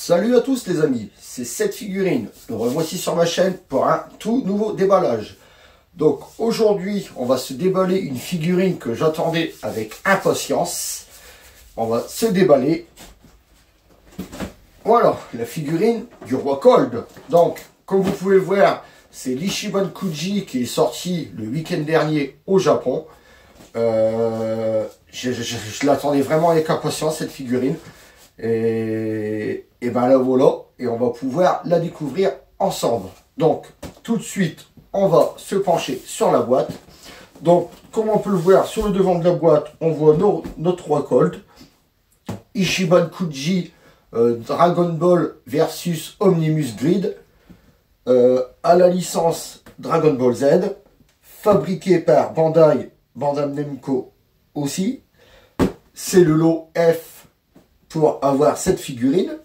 Salut à tous les amis, c'est cette figurine. Nous revoici sur ma chaîne pour un tout nouveau déballage. Donc aujourd'hui, on va se déballer une figurine que j'attendais avec impatience. On va se déballer. Voilà, la figurine du roi Cold. Donc, comme vous pouvez le voir, c'est l'Ichiban Kuji qui est sorti le week-end dernier au Japon. Je l'attendais vraiment avec impatience cette figurine. Et ben là voilà, et on va pouvoir la découvrir ensemble. Donc tout de suite, on va se pencher sur la boîte. Donc comme on peut le voir sur le devant de la boîte, on voit notre roi Cold, Ichiban Kuji, Dragon Ball versus Omnimus Grid, à la licence Dragon Ball Z, fabriqué par Bandai Namco aussi. C'est le lot F pour avoir cette figurine.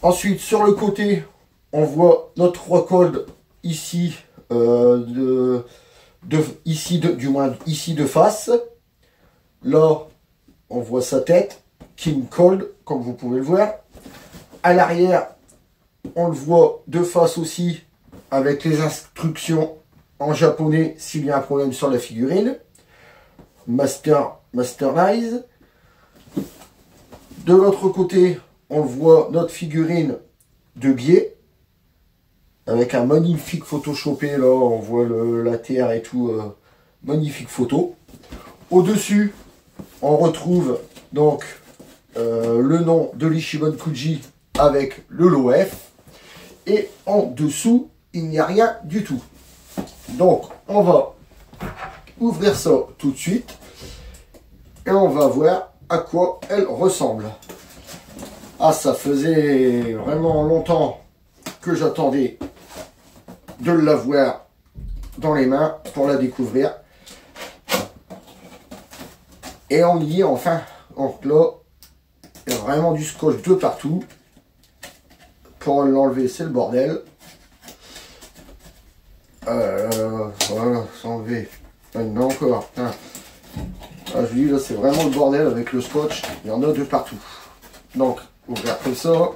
Ensuite, sur le côté, on voit notre roi Cold ici, ici de face. Là, on voit sa tête, King Cold, comme vous pouvez le voir. À l'arrière, on le voit de face aussi, avec les instructions en japonais s'il y a un problème sur la figurine. Masterize. De l'autre côté, on voit notre figurine de biais, avec un magnifique photoshopé, là, on voit la terre et tout, magnifique photo. Au-dessus, on retrouve donc le nom de l'Ichiban Kuji avec le lot F. Et en dessous, il n'y a rien du tout. Donc, on va ouvrir ça tout de suite. Et on va voir à quoi elle ressemble. Ah, ça faisait vraiment longtemps que j'attendais de l'avoir dans les mains pour la découvrir. Et on y est enfin. Donc là, il y a vraiment du scotch de partout. Pour l'enlever, c'est le bordel. Voilà, s'enlever. Maintenant encore. Putain. Ah, je vous dis, là, c'est vraiment le bordel avec le scotch. Il y en a de partout. Donc, ouvrir comme ça. On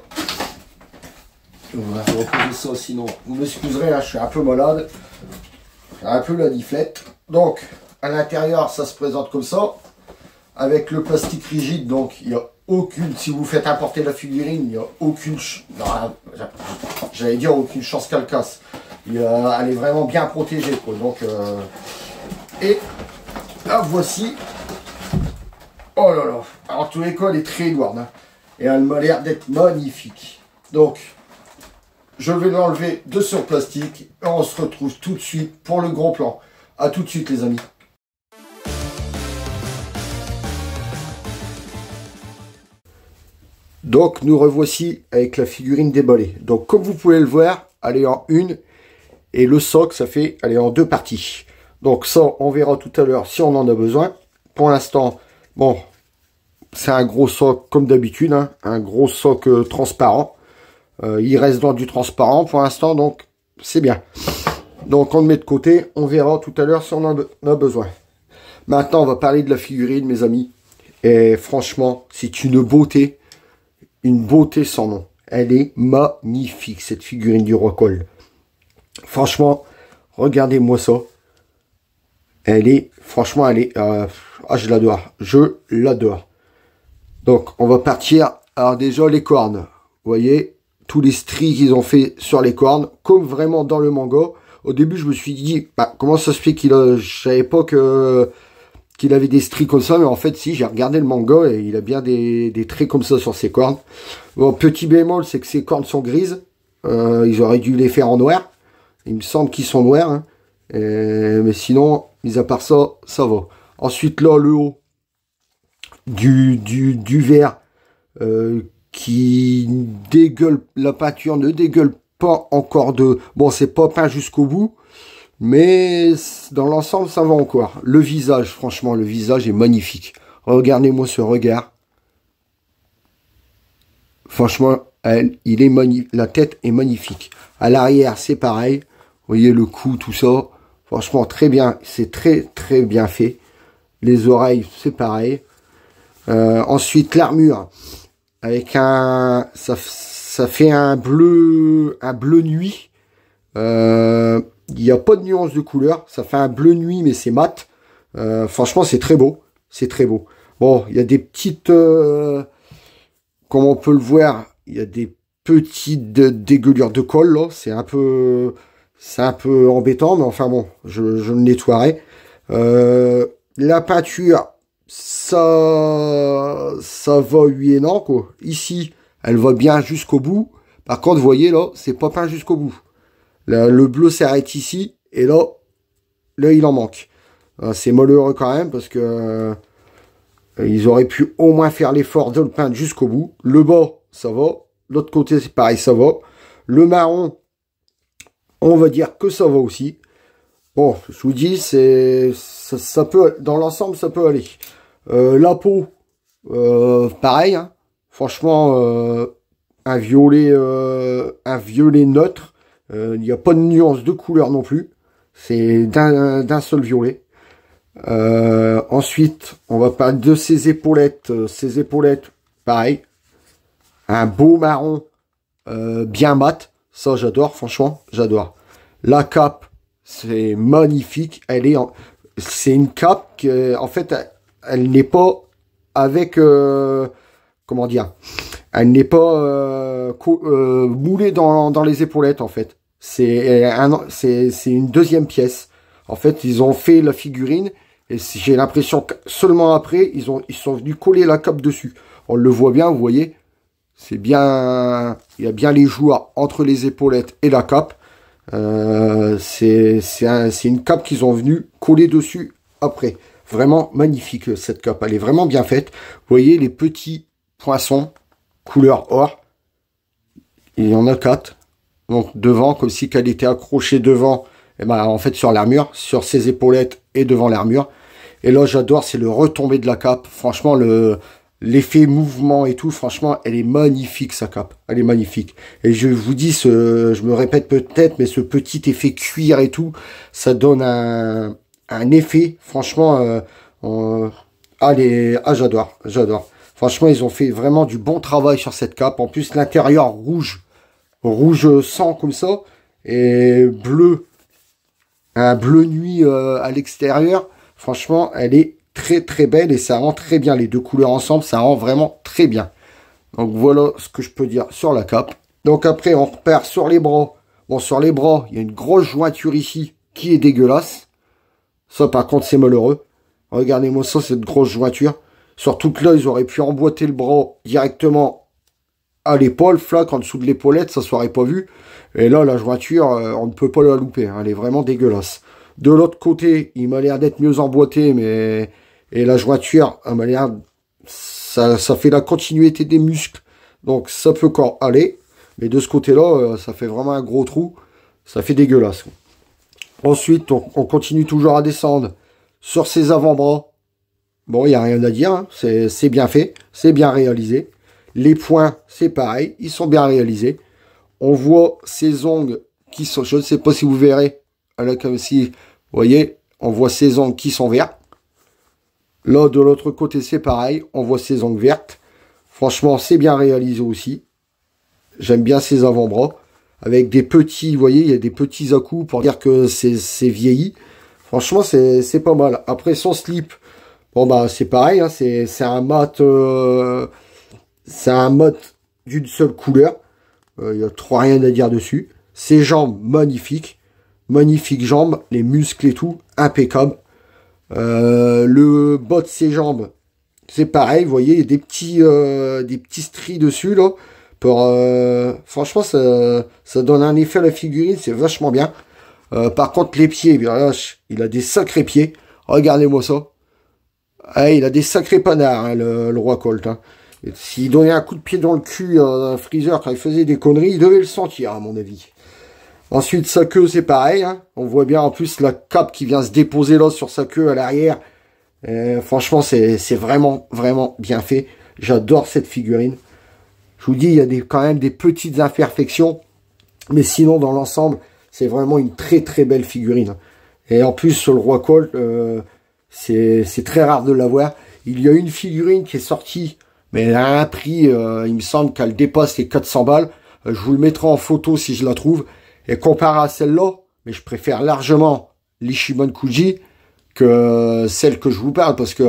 va reposer ça, sinon, vous m'excuserez, hein, je suis un peu malade. J'ai un peu la niflette. Donc, à l'intérieur, ça se présente comme ça. Avec le plastique rigide, donc, il n'y a aucune... Si vous faites importer la figurine, il n'y a aucune... J'allais dire aucune chance qu'elle casse. Elle est vraiment bien protégée, quoi. Donc, et la voici. Oh là là. Alors, en tous les cas, elle est très lourde. Hein. Et elle m'a l'air d'être magnifique. Donc, je vais l'enlever de son plastique. Et on se retrouve tout de suite pour le gros plan. A tout de suite, les amis. Donc, nous revoici avec la figurine déballée. Donc, comme vous pouvez le voir, elle est en une. Et le socle, ça fait, elle est en deux parties. Donc, ça, on verra tout à l'heure si on en a besoin. Pour l'instant, bon, c'est un gros socle comme d'habitude, hein, un gros socle transparent. Il reste dans du transparent pour l'instant, donc c'est bien. Donc on le met de côté, on verra tout à l'heure si on en a besoin. Maintenant, on va parler de la figurine, mes amis. Et franchement, c'est une beauté sans nom. Elle est magnifique, cette figurine du roi Cold. Franchement, regardez-moi ça. Franchement, elle est... je l'adore. Je l'adore. Donc, on va partir. Alors déjà, les cornes. Vous voyez, tous les stries qu'ils ont fait sur les cornes, comme vraiment dans le manga. Au début, je me suis dit, comment ça se fait je savais pas qu'il avait des stries comme ça, mais en fait, si, j'ai regardé le manga et il a bien des traits comme ça sur ses cornes. Bon, petit bémol, c'est que ses cornes sont grises. Ils auraient dû les faire en noir. Il me semble qu'ils sont noirs, hein. Mais sinon, mis à part ça, ça va. Ensuite, là, le haut du verre qui dégueule, la peinture ne dégueule pas encore de... Bon, c'est pas peint jusqu'au bout, mais dans l'ensemble, ça va encore. Le visage, franchement, le visage est magnifique. Regardez-moi ce regard. Franchement, il est magnifique. La tête est magnifique. À l'arrière, c'est pareil. Vous voyez le cou, tout ça. Franchement, très bien. C'est très, très bien fait. Les oreilles, c'est pareil. Ensuite, l'armure. avec ça fait un bleu nuit. Il n'y a pas de nuance de couleur. Ça fait un bleu nuit, mais c'est mat. Franchement, c'est très beau. C'est très beau. Bon, il y a des petites... comme on peut le voir, il y a des petites dégueulures de colle, là. C'est un peu embêtant, mais enfin bon, je le nettoierai. La peinture, ça va oui et non, quoi. Ici, elle va bien jusqu'au bout. Par contre, vous voyez, là, c'est pas peint jusqu'au bout. Là, le bleu s'arrête ici, et là, il en manque. C'est malheureux quand même, parce que ils auraient pu au moins faire l'effort de le peindre jusqu'au bout. Le bas, ça va. L'autre côté, c'est pareil, ça va. Le marron, on va dire que ça va aussi. Bon, je vous dis, ça peut, dans l'ensemble, ça peut aller. La peau, pareil, hein. Franchement, un violet neutre. Il n'y a pas de nuance de couleur non plus. C'est d'un seul violet. Ensuite, on va parler de ses épaulettes. Ses épaulettes, pareil. Un beau marron bien mat. Ça, j'adore, franchement, j'adore. La cape, c'est magnifique. C'est une cape qui, en fait, elle n'est pas avec... comment dire? Elle n'est pas moulée dans les épaulettes, en fait. C'est une deuxième pièce. En fait, ils ont fait la figurine et j'ai l'impression que seulement après, ils sont venus coller la cape dessus. On le voit bien, vous voyez. C'est bien, il y a bien les joueurs entre les épaulettes et la cape. C'est une cape qu'ils ont venu coller dessus après. Vraiment magnifique cette cape. Elle est vraiment bien faite. Vous voyez les petits poinçons couleur or. Il y en a 4. Donc devant, comme si qu'elle était accrochée devant. Et ben, en fait sur l'armure, sur ses épaulettes et devant l'armure. Et là j'adore, c'est le retombé de la cape. Franchement l'effet mouvement et tout, franchement elle est magnifique sa cape. Elle est magnifique. Et je vous dis, je me répète peut-être, mais ce petit effet cuir et tout, ça donne un effet. Franchement, j'adore, j'adore. Franchement ils ont fait vraiment du bon travail sur cette cape. En plus l'intérieur rouge sang comme ça. Et bleu. Un bleu nuit à l'extérieur. Franchement, elle est très très belle et ça rend très bien. Les deux couleurs ensemble, ça rend vraiment très bien. Donc voilà ce que je peux dire sur la cape. Donc après, on repère sur les bras. Bon, sur les bras, il y a une grosse jointure ici qui est dégueulasse. Ça, par contre, c'est malheureux. Regardez-moi ça, cette grosse jointure. Surtout que là, ils auraient pu emboîter le bras directement à l'épaule, flac, en dessous de l'épaulette, ça ne serait pas vu. Et là, la jointure, on ne peut pas la louper. Hein, elle est vraiment dégueulasse. De l'autre côté, il m'a l'air d'être mieux emboîté, mais... Et la jointure, elle m'a l'air... Ça fait la continuité des muscles. Donc, ça peut encore aller. Mais de ce côté-là, ça fait vraiment un gros trou. Ça fait dégueulasse. Ensuite, on continue toujours à descendre sur ses avant-bras. Bon, il n'y a rien à dire. Hein. C'est bien fait. C'est bien réalisé. Les points, c'est pareil. Ils sont bien réalisés. On voit ses ongles qui sont... Je ne sais pas si vous verrez. Là, comme si... Vous voyez, on voit ses ongles qui sont verts. Là, de l'autre côté, c'est pareil. On voit ses ongles vertes. Franchement, c'est bien réalisé aussi. J'aime bien ses avant-bras. Avec des petits... Vous voyez, il y a des petits à-coups pour dire que c'est vieilli. Franchement, c'est pas mal. Après, son slip... Bon, bah, c'est pareil. Hein, c'est un mat... c'est un mat d'une seule couleur. Il n'y a trop rien à dire dessus. Ses jambes, magnifiques. Magnifiques jambes. Les muscles et tout, impeccable. Le bas de ses jambes, c'est pareil. Vous voyez, il y a des petits stries dessus, là. Franchement, ça donne un effet à la figurine. C'est vachement bien. Par contre, les pieds, bien, il a des sacrés pieds. Regardez-moi ça. Ah, il a des sacrés panards, hein, le roi Colt. Hein. S'il donnait un coup de pied dans le cul à Freezer quand il faisait des conneries, il devait le sentir, à mon avis. Ensuite, sa queue, c'est pareil. Hein. On voit bien en plus la cape qui vient se déposer là sur sa queue à l'arrière. Franchement, c'est vraiment, vraiment bien fait. J'adore cette figurine. Je vous dis, il y a quand même des petites imperfections. Mais sinon, dans l'ensemble, c'est vraiment une très, très belle figurine. Et en plus, sur le roi Colt, c'est très rare de l'avoir. Il y a une figurine qui est sortie Mais elle a un prix, il me semble qu'elle dépasse les 400 balles. Je vous le mettrai en photo si je la trouve. Et comparé à celle-là, mais je préfère largement l'Ishimon Kuji que celle que je vous parle, parce que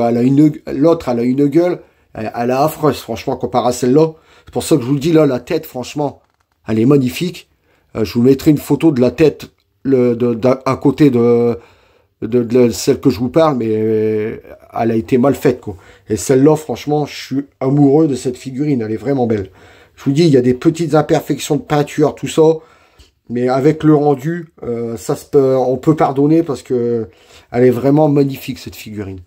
l'autre, elle a une gueule, elle est affreuse, franchement, comparé à celle-là. C'est pour ça que je vous le dis, là, la tête, franchement, elle est magnifique. Je vous mettrai une photo de la tête à côté de celle que je vous parle, mais elle a été mal faite, quoi. Et celle-là, franchement, je suis amoureux de cette figurine, elle est vraiment belle. Je vous dis, il y a des petites imperfections de peinture, tout ça, mais avec le rendu, on peut pardonner parce que elle est vraiment magnifique, cette figurine.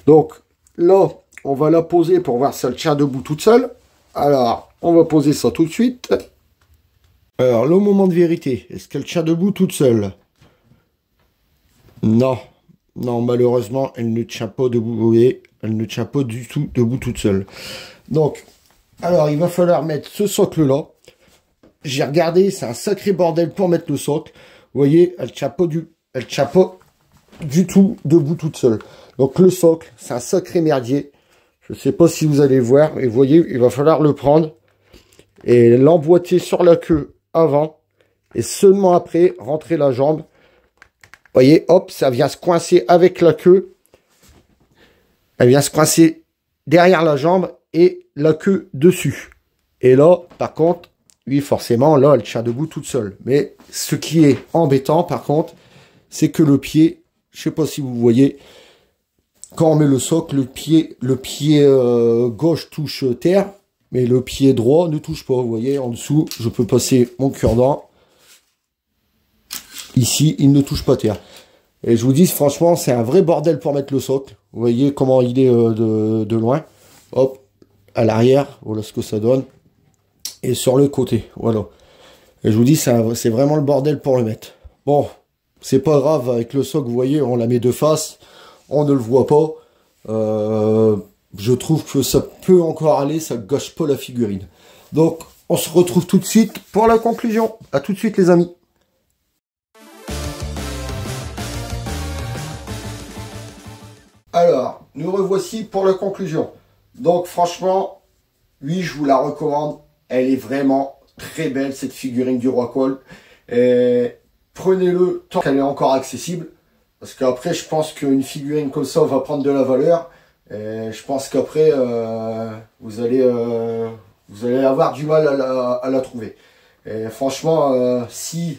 Donc, là, on va la poser pour voir si elle tient debout toute seule. Alors, on va poser ça tout de suite. Alors, le moment de vérité, est-ce qu'elle tient debout toute seule? Non, non, malheureusement, elle ne tient pas debout, vous voyez, elle ne tient pas du tout debout toute seule. Donc, alors, il va falloir mettre ce socle-là. J'ai regardé, c'est un sacré bordel pour mettre le socle. Vous voyez, elle tient pas du tout debout toute seule. Donc, le socle, c'est un sacré merdier. Je ne sais pas si vous allez voir, mais vous voyez, il va falloir le prendre et l'emboîter sur la queue avant et seulement après, rentrer la jambe. Vous voyez, hop, ça vient se coincer avec la queue. Elle vient se coincer derrière la jambe et la queue dessus. Et là, par contre, oui, forcément, là, elle tient debout toute seule. Mais ce qui est embêtant, par contre, c'est que le pied, je sais pas si vous voyez, quand on met le socle, le pied gauche touche terre, mais le pied droit ne touche pas. Vous voyez, en dessous, je peux passer mon cure-dent. Ici, il ne touche pas terre. Et je vous dis, franchement, c'est un vrai bordel pour mettre le socle. Vous voyez comment il est de loin. Hop, à l'arrière, voilà ce que ça donne. Et sur le côté, voilà. Et je vous dis, c'est vraiment le bordel pour le mettre. Bon, c'est pas grave, avec le socle, vous voyez, on la met de face. On ne le voit pas. Je trouve que ça peut encore aller, ça gâche pas la figurine. Donc, on se retrouve tout de suite pour la conclusion. À tout de suite, les amis. Alors, nous revoici pour la conclusion. Donc, franchement, oui, je vous la recommande. Elle est vraiment très belle, cette figurine du Roi Cole. Prenez-le tant qu'elle est encore accessible. Parce qu'après, je pense qu'une figurine comme ça va prendre de la valeur. Et je pense qu'après, vous allez avoir du mal à la trouver. Et franchement, si,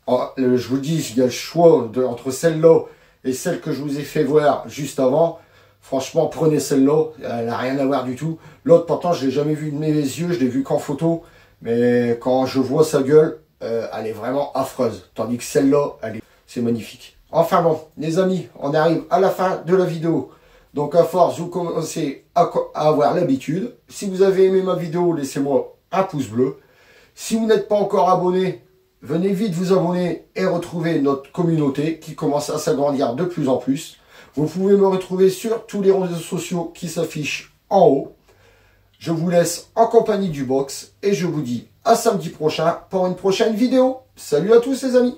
je vous dis, il y a le choix entre celle-là et celle que je vous ai fait voir juste avant, franchement, prenez celle-là. Elle n'a rien à voir du tout. L'autre, pourtant, je ne l'ai jamais vue de mes yeux. Je l'ai vue qu'en photo. Mais quand je vois sa gueule, elle est vraiment affreuse. Tandis que celle-là, c'est magnifique. Enfin bon, les amis, on arrive à la fin de la vidéo. Donc à force, vous commencez à avoir l'habitude. Si vous avez aimé ma vidéo, laissez-moi un pouce bleu. Si vous n'êtes pas encore abonné, venez vite vous abonner et retrouver notre communauté qui commence à s'agrandir de plus en plus. Vous pouvez me retrouver sur tous les réseaux sociaux qui s'affichent en haut. Je vous laisse en compagnie du box et je vous dis à samedi prochain pour une prochaine vidéo. Salut à tous les amis!